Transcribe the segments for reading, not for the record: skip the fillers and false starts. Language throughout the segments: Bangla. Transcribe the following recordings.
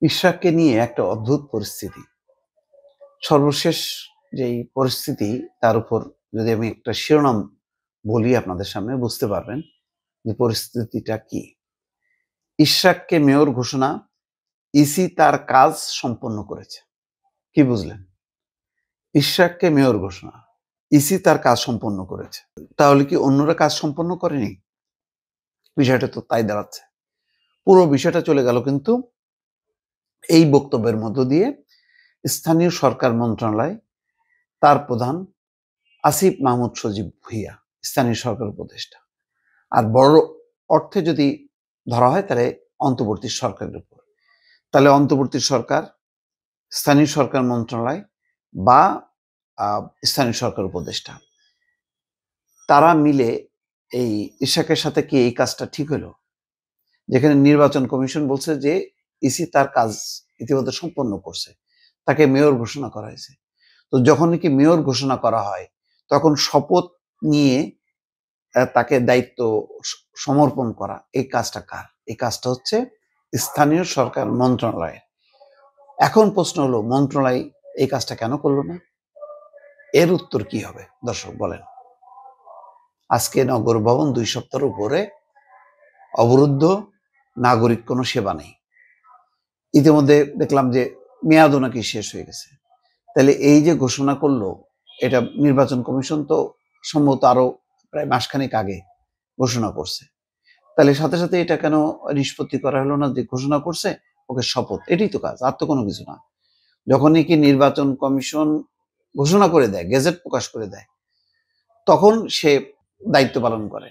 ইশরাককে নিয়ে একটা অদ্ভুত পরিস্থিতি। সর্বশেষ যেই পরিস্থিতি তার উপর যদি আমি একটা শিরোনাম বলি আপনাদের সামনে বুঝতে পারবেন যে পরিস্থিতিটা কি। ইশরাককে মেয়র ঘোষণা, ইসি তার কাজ সম্পন্ন করেছে। কি বুঝলেন? ইশরাককে মেয়র ঘোষণা, ইসি তার কাজ সম্পন্ন করেছে। তাহলে কি অন্যরা কাজ সম্পন্ন করেনি? বিষয়টা তো তাই দাঁড়াচ্ছে। পুরো বিষয়টা চলে গেল কিন্তু এই বক্তব্যের মধ্য দিয়ে স্থানীয় সরকার মন্ত্রণালয়, তার প্রধান আসিফ মাহমুদ সজীব ভুঁইয়া, স্থানীয় সরকার উপদেষ্টা। আর বড় অর্থে যদি ধরা হয় তাহলে অন্তর্বর্তী সরকারের উপর। তাহলে অন্তর্বর্তী সরকার, স্থানীয় সরকার মন্ত্রণালয় বা স্থানীয় সরকার উপদেষ্টা, তারা মিলে এই ইশরাকের সাথে কি এই কাজটা ঠিক হলো? যেখানে নির্বাচন কমিশন বলছে যে ইসি তার কাজ ইতিমধ্যে সম্পন্ন করছে, তাকে মেয়র ঘোষণা করা হয়েছে। তো যখন নাকি মেয়র ঘোষণা করা হয় তখন শপথ নিয়ে তাকে দায়িত্ব সমর্পণ করা, এই কাজটা কার? এই কাজটা হচ্ছে স্থানীয় সরকার মন্ত্রণালয়ের। এখন প্রশ্ন হলো, মন্ত্রণালয় এই কাজটা কেন করলো না? এর উত্তর কি হবে দর্শক বলেন? আজকে নগর ভবন 2 সপ্তাহের উপরে অবরুদ্ধ, নাগরিক কোনো সেবা নেই। ইতিমধ্যে দেখলাম যে মেয়াদও নাকি শেষ হয়ে গেছে। তাহলে এই যে ঘোষণা করলো, এটা নির্বাচন কমিশন তো সম্ভবত আরো প্রায় মাসখানেক আগে ঘোষণা করছে। তাহলে সাথে সাথে এটা কেন নিষ্পত্তি করা হলো না যে ঘোষণা করছে ওকে শপথ? এটাই তো কাজ, আর তো কোনো কিছু না। যখনই কি নির্বাচন কমিশন ঘোষণা করে দেয়, গেজেট প্রকাশ করে দেয়, তখন সে দায়িত্ব পালন করে,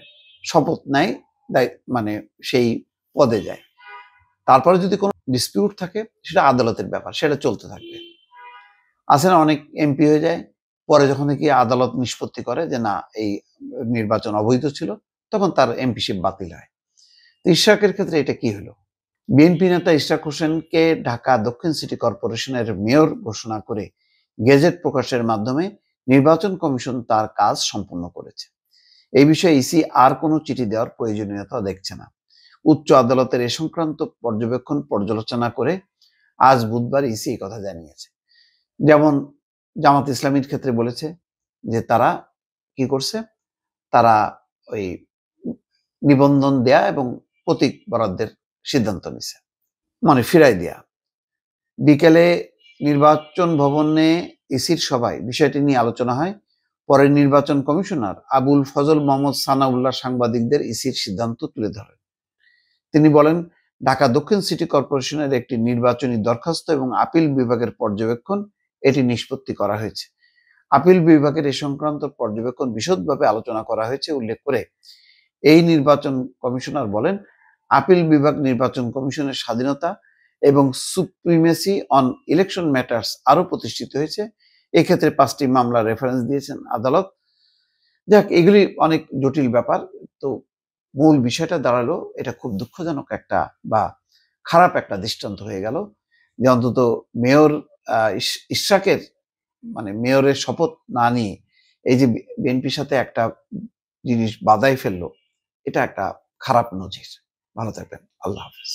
শপথ নেয়, মানে সেই পদে যায়। তারপরে যদি কোনো ডিসপিউট থাকে সেটা আদালতের ব্যাপার, সেটা চলতে থাকবে। আছে না, অনেক এমপি হয়ে যায়, পরে যখন কি আদালত নিষ্পত্তি করে যে না এই নির্বাচন অবৈধ ছিল, তখন তার এমপিশিপ বাতিল হয়। ইশরাকের ক্ষেত্রে এটা কি হলো? বিএনপি নেতা ইশরাক হোসেনকে ঢাকা দক্ষিণ সিটি কর্পোরেশনের মেয়র ঘোষণা করে গেজেট প্রকাশের মাধ্যমে নির্বাচন কমিশন তার কাজ সম্পন্ন করেছে। এই বিষয়ে ইসি আর কোনো চিঠি দেওয়ার প্রয়োজনীয়তা দেখছে না। উচ্চ আদালতের এ সংক্রান্ত পর্যবেক্ষণ পর্যালোচনা করে আজ বুধবার ইসি এই কথা জানিয়েছে। যেমন জামাত ইসলামীর ক্ষেত্রে বলেছে যে তারা কি করছে, তারা ওই নিবন্ধন দেয়া এবং প্রতীক বরাদ্দের সিদ্ধান্ত নিছে, মানে ফিরাই দেয়া। বিকেলে নির্বাচন ভবনে ইসির সভায় বিষয়টি নিয়ে আলোচনা হয়। পরে নির্বাচন কমিশনার আবুল ফজল মোহাম্মদ সানাউল্লাহ সাংবাদিকদের ইসির সিদ্ধান্ত তুলে ধরেন। তিনি বলেন, ঢাকা দক্ষিণ সিটি কর্পোরেশনের একটি নির্বাচনী দরখাস্ত এবং আপিল বিভাগের পর্যবেক্ষণ এটি নিষ্পত্তি করা হয়েছে। আপিল বিভাগের এ সংক্রান্ত পর্যবেক্ষণ বিশদভাবে আলোচনা করা হয়েছে উল্লেখ করে এই নির্বাচন কমিশনার বলেন, আপিল বিভাগ নির্বাচন কমিশনের স্বাধীনতা এবং সুপ্রিমেসি অন ইলেকশন ম্যাটার্স আরো প্রতিষ্ঠিত হয়েছে। এক্ষেত্রে 5টি মামলার রেফারেন্স দিয়েছেন আদালত। যাক, এগুলি অনেক জটিল ব্যাপার। তো মূল বিষয়টা দাঁড়ালো, এটা খুব দুঃখজনক একটা বা খারাপ একটা দৃষ্টান্ত হয়ে গেল যে অন্তত মেয়র ইশরাকের, মানে মেয়রের শপথ না নিয়ে এই যে বিএনপির সাথে একটা জিনিস বাদাই ফেললো, এটা একটা খারাপ নজির। ভালো থাকবেন। আল্লাহ হাফেজ।